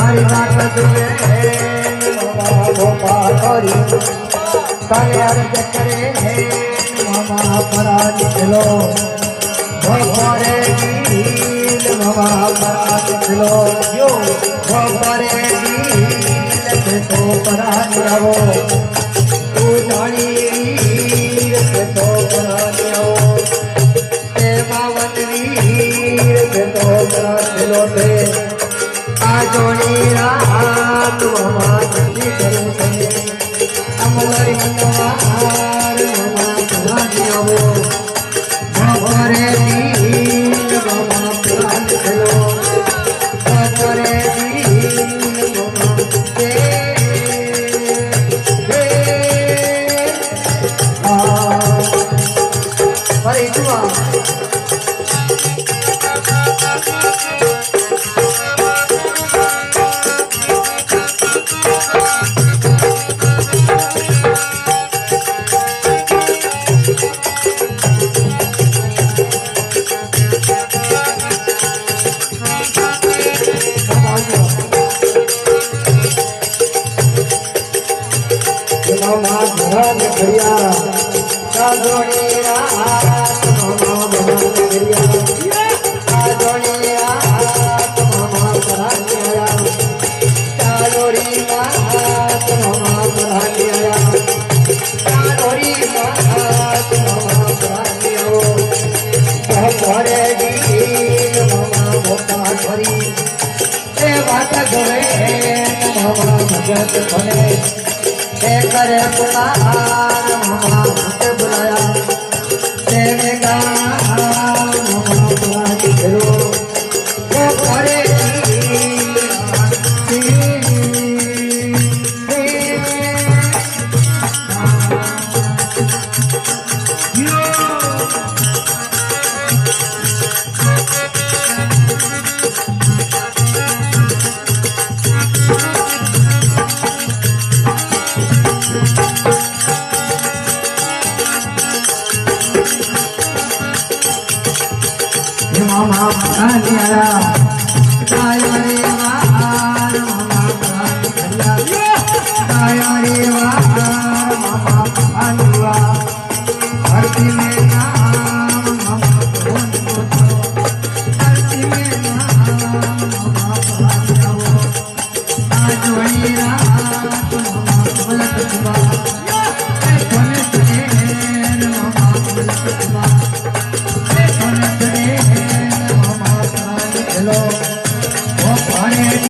મારી વાત જુએ મામા ગોપા કરી તારે અર્જ કરે મામા પરા નીકળો ભોરે નીલ મામા પરા નીકળો યો ભોરે નીલ તો પરા આવો તું જાણી તો પરા આવો તે માવન વીર તો પરા લોટે આ જોડી રાત મામા નદી કરું તમે અમલઈ મનવાર મામા પરા આવો ભોરે નીલ મામા પરા નીકળો ભોરે નીલ मामा भगवान करिया काजोनी रात मामा भगवान करिया काजोनी रात मामा भगवान कालोरी रात मामा भगवान कालोरी रात मामा भगवान भोरे दिन मामा भोपा करी ए बात गए मामा भगत बने करे पुकार मामा मुझे बुलाया तेरे मामा बुला दिखरो वो करे मामा आया काय मरे